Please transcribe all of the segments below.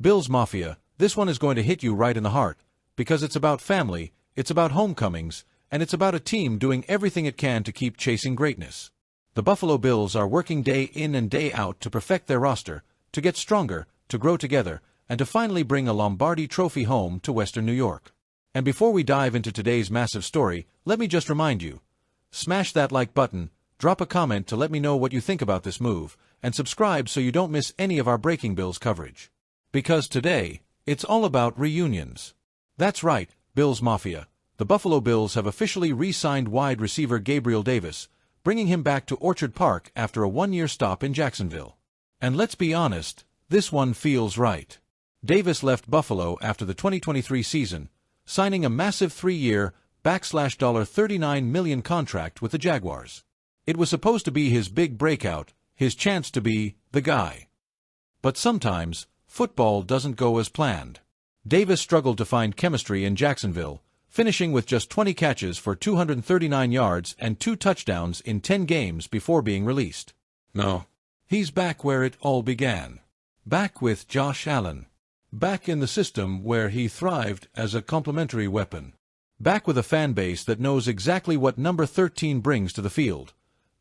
Bills Mafia, this one is going to hit you right in the heart, because it's about family, it's about homecomings, and it's about a team doing everything it can to keep chasing greatness. The Buffalo Bills are working day in and day out to perfect their roster, to get stronger, to grow together, and to finally bring a Lombardi Trophy home to Western New York. And before we dive into today's massive story, let me just remind you, smash that like button, drop a comment to let me know what you think about this move, and subscribe so you don't miss any of our Breaking Bills coverage. Because today, it's all about reunions. That's right, Bills Mafia. The Buffalo Bills have officially re-signed wide receiver Gabe Davis, bringing him back to Orchard Park after a one-year stop in Jacksonville. And let's be honest, this one feels right. Davis left Buffalo after the 2023 season, signing a massive 3-year, $39 million contract with the Jaguars. It was supposed to be his big breakout, his chance to be the guy. But sometimes, football doesn't go as planned. Davis struggled to find chemistry in Jacksonville, finishing with just 20 catches for 239 yards and 2 touchdowns in 10 games before being released. No. He's back where it all began. Back with Josh Allen. Back in the system where he thrived as a complementary weapon. Back with a fan base that knows exactly what number 13 brings to the field.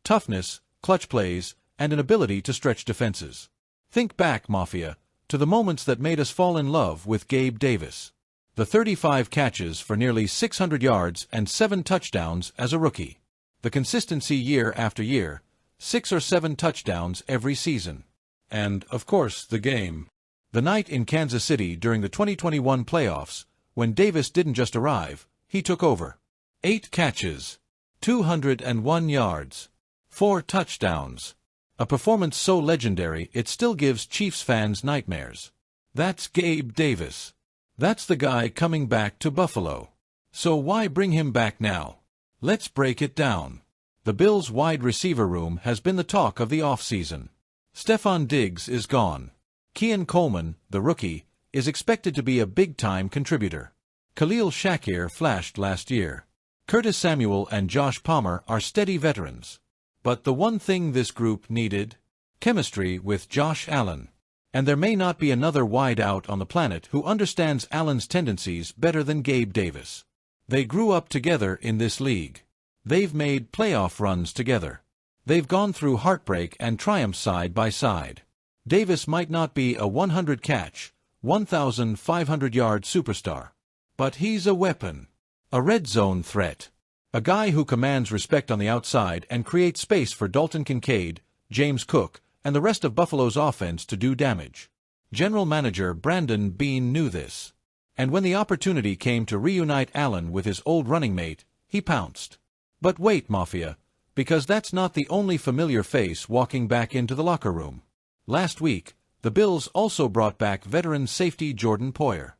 Toughness, clutch plays, and an ability to stretch defenses. Think back, Mafia, to the moments that made us fall in love with Gabe Davis. The 35 catches for nearly 600 yards and 7 touchdowns as a rookie. The consistency year after year, 6 or 7 touchdowns every season. And, of course, the game. The night in Kansas City during the 2021 playoffs, when Davis didn't just arrive, he took over. 8 catches, 201 yards, 4 touchdowns. A performance so legendary it still gives Chiefs fans nightmares. That's Gabe Davis. That's the guy coming back to Buffalo. So why bring him back now? Let's break it down. The Bills' wide receiver room has been the talk of the offseason. Stefon Diggs is gone. Keon Coleman, the rookie, is expected to be a big-time contributor. Khalil Shakir flashed last year. Curtis Samuel and Josh Palmer are steady veterans. But the one thing this group needed? Chemistry with Josh Allen. And there may not be another wideout on the planet who understands Allen's tendencies better than Gabe Davis. They grew up together in this league. They've made playoff runs together. They've gone through heartbreak and triumph side by side. Davis might not be a 100-catch, 1,500-yard superstar. But he's a weapon. A red zone threat. A guy who commands respect on the outside and creates space for Dalton Kincaid, James Cook, and the rest of Buffalo's offense to do damage. General Manager Brandon Beane knew this. And when the opportunity came to reunite Allen with his old running mate, he pounced. But wait, Mafia, because that's not the only familiar face walking back into the locker room. Last week, the Bills also brought back veteran safety Jordan Poyer.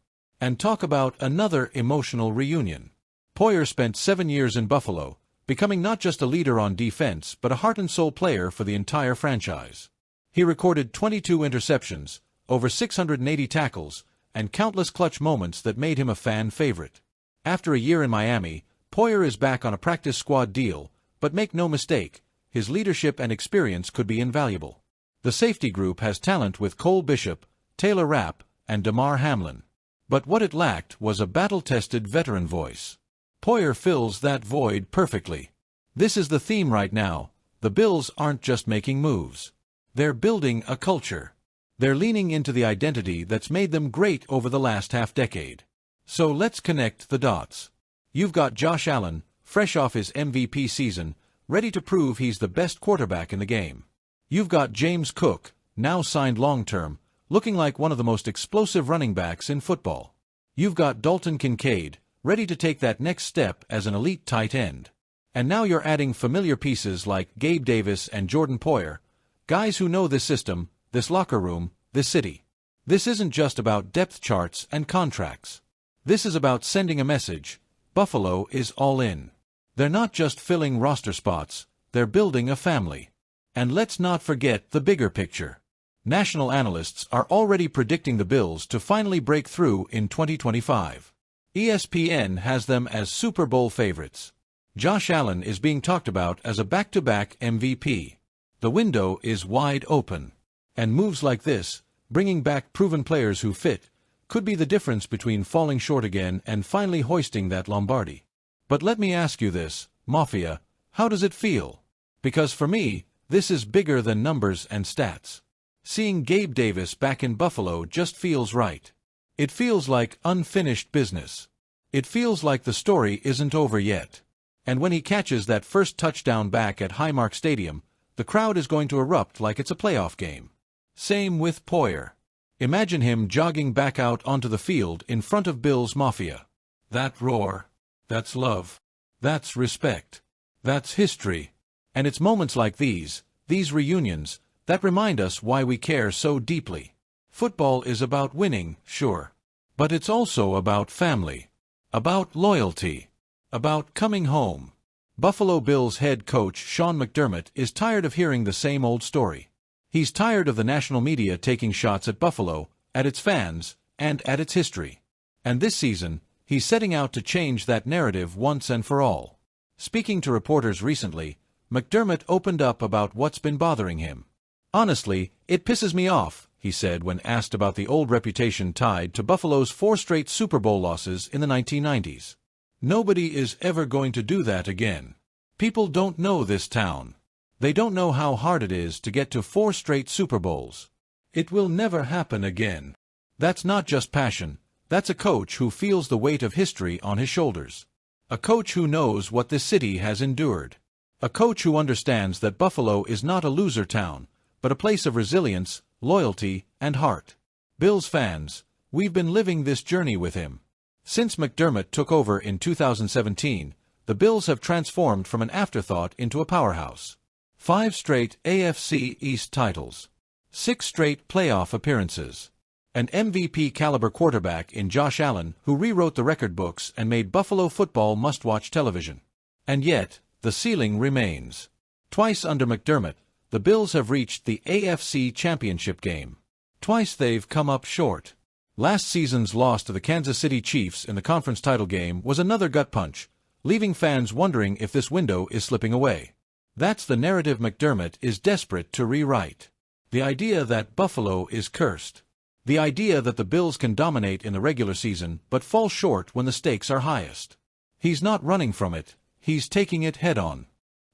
And talk about another emotional reunion. Poyer spent 7 years in Buffalo, becoming not just a leader on defense but a heart-and-soul player for the entire franchise. He recorded 22 interceptions, over 680 tackles, and countless clutch moments that made him a fan favorite. After a year in Miami, Poyer is back on a practice squad deal, but make no mistake, his leadership and experience could be invaluable. The safety group has talent with Cole Bishop, Taylor Rapp, and Damar Hamlin. But what it lacked was a battle-tested veteran voice. Poyer fills that void perfectly. This is the theme right now. The Bills aren't just making moves. They're building a culture. They're leaning into the identity that's made them great over the last half-decade. So let's connect the dots. You've got Josh Allen, fresh off his MVP season, ready to prove he's the best quarterback in the game. You've got James Cook, now signed long-term, looking like one of the most explosive running backs in football. You've got Dalton Kincaid, ready to take that next step as an elite tight end. And now you're adding familiar pieces like Gabe Davis and Jordan Poyer, guys who know this system, this locker room, this city. This isn't just about depth charts and contracts. This is about sending a message. Buffalo is all in. They're not just filling roster spots, they're building a family. And let's not forget the bigger picture. National analysts are already predicting the Bills to finally break through in 2025. ESPN has them as Super Bowl favorites. Josh Allen is being talked about as a back-to-back MVP. The window is wide open. And moves like this, Bringing back proven players who fit could be the difference between falling short again and finally hoisting that Lombardi. But let me ask you this, Mafia, how does it feel? Because for me, this is bigger than numbers and stats. Seeing Gabe Davis back in Buffalo just feels right. It feels like unfinished business. It feels like the story isn't over yet. And when he catches that first touchdown back at Highmark Stadium, the crowd is going to erupt like it's a playoff game. Same with Poyer. Imagine him jogging back out onto the field in front of Bills Mafia. That roar. That's love. That's respect. That's history. And it's moments like these reunions, that remind us why we care so deeply. Football is about winning, sure. But it's also about family. About loyalty. About coming home. Buffalo Bills head coach Sean McDermott is tired of hearing the same old story. He's tired of the national media taking shots at Buffalo, at its fans, and at its history. And this season, he's setting out to change that narrative once and for all. Speaking to reporters recently, McDermott opened up about what's been bothering him. "Honestly, it pisses me off," he said when asked about the old reputation tied to Buffalo's 4 straight Super Bowl losses in the 1990s. "Nobody is ever going to do that again. People don't know this town. They don't know how hard it is to get to 4 straight Super Bowls. It will never happen again." That's not just passion. That's a coach who feels the weight of history on his shoulders. A coach who knows what this city has endured. A coach who understands that Buffalo is not a loser town, but a place of resilience, loyalty, and heart. Bills fans, we've been living this journey with him. Since McDermott took over in 2017, the Bills have transformed from an afterthought into a powerhouse. 5 straight AFC East titles. 6 straight playoff appearances. An MVP-caliber quarterback in Josh Allen who rewrote the record books and made Buffalo football must-watch television. And yet, the ceiling remains. Twice under McDermott, the Bills have reached the AFC Championship game. Twice they've come up short. Last season's loss to the Kansas City Chiefs in the conference title game was another gut punch, leaving fans wondering if this window is slipping away. That's the narrative McDermott is desperate to rewrite. The idea that Buffalo is cursed. The idea that the Bills can dominate in the regular season but fall short when the stakes are highest. He's not running from it, he's taking it head-on.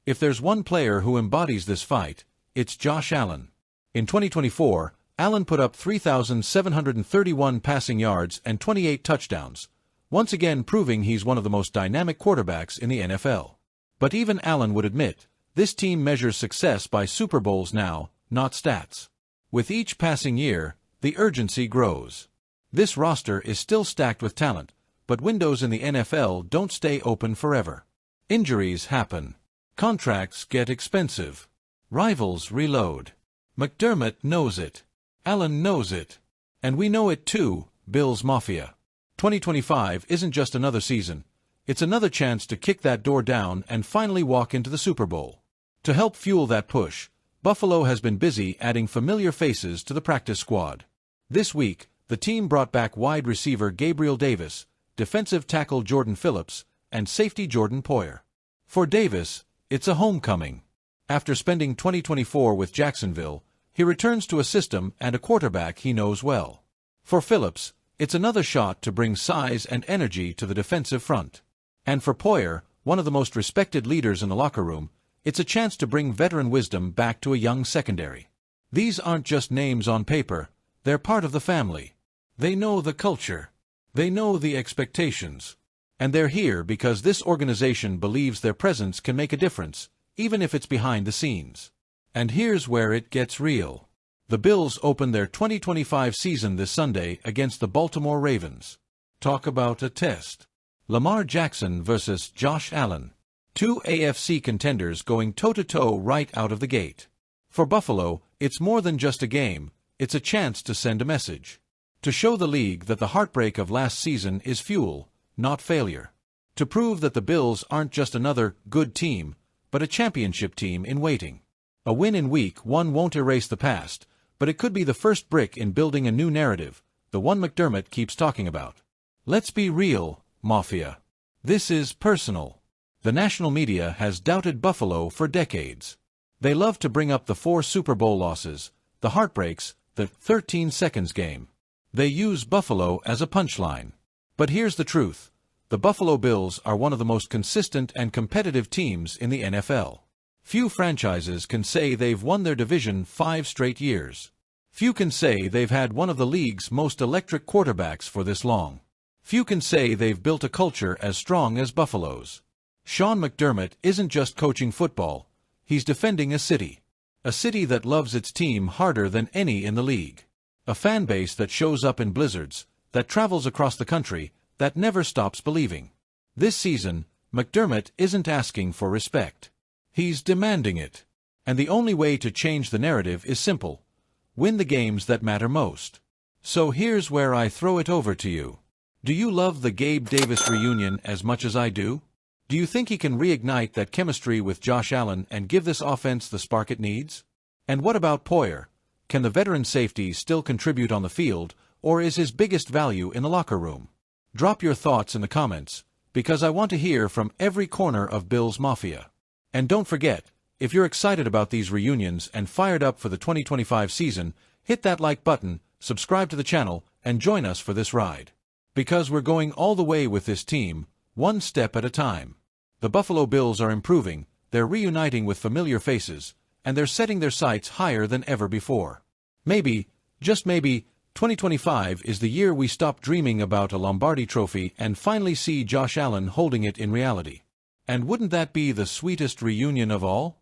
If there's one player who embodies this fight, it's Josh Allen. In 2024, Allen put up 3,731 passing yards and 28 touchdowns, once again proving he's one of the most dynamic quarterbacks in the NFL. But even Allen would admit, this team measures success by Super Bowls now, not stats. With each passing year, the urgency grows. This roster is still stacked with talent, but windows in the NFL don't stay open forever. Injuries happen. Contracts get expensive. Rivals reload. McDermott knows it. Allen knows it. And we know it too, Bills Mafia. 2025 isn't just another season. It's another chance to kick that door down and finally walk into the Super Bowl. To help fuel that push, Buffalo has been busy adding familiar faces to the practice squad. This week, the team brought back wide receiver Gabe Davis, defensive tackle Jordan Phillips, and safety Jordan Poyer. For Davis, it's a homecoming. After spending 2024 with Jacksonville, he returns to a system and a quarterback he knows well. For Phillips, it's another shot to bring size and energy to the defensive front. And for Poyer, one of the most respected leaders in the locker room, it's a chance to bring veteran wisdom back to a young secondary. These aren't just names on paper, they're part of the family. They know the culture. They know the expectations. And they're here because this organization believes their presence can make a difference, even if it's behind the scenes. And here's where it gets real. The Bills open their 2025 season this Sunday against the Baltimore Ravens. Talk about a test. Lamar Jackson versus Josh Allen. 2 AFC contenders going toe-to-toe right out of the gate. For Buffalo, it's more than just a game, it's a chance to send a message. To show the league that the heartbreak of last season is fuel, not failure. To prove that the Bills aren't just another good team, but a championship team in waiting. A win in Week 1 won't erase the past, but it could be the first brick in building a new narrative, the one McDermott keeps talking about. Let's be real, Mafia. This is personal. The national media has doubted Buffalo for decades. They love to bring up the 4 Super Bowl losses, the heartbreaks, the 13 seconds game. They use Buffalo as a punchline. But here's the truth. The Buffalo Bills are one of the most consistent and competitive teams in the NFL. Few franchises can say they've won their division 5 straight years. Few can say they've had one of the league's most electric quarterbacks for this long. Few can say they've built a culture as strong as Buffalo's. Sean McDermott isn't just coaching football, he's defending a city. A city that loves its team harder than any in the league. A fan base that shows up in blizzards, that travels across the country, that never stops believing. This season, McDermott isn't asking for respect. He's demanding it. And the only way to change the narrative is simple. Win the games that matter most. So here's where I throw it over to you. Do you love the Gabe Davis reunion as much as I do? Do you think he can reignite that chemistry with Josh Allen and give this offense the spark it needs? And what about Poyer? Can the veteran safety still contribute on the field, or is his biggest value in the locker room? Drop your thoughts in the comments, because I want to hear from every corner of Bills Mafia. And don't forget, if you're excited about these reunions and fired up for the 2025 season, hit that like button, subscribe to the channel, and join us for this ride. Because we're going all the way with this team, one step at a time. The Buffalo Bills are improving, they're reuniting with familiar faces, and they're setting their sights higher than ever before. Maybe, just maybe, 2025 is the year we stop dreaming about a Lombardi trophy and finally see Josh Allen holding it in reality. And wouldn't that be the sweetest reunion of all?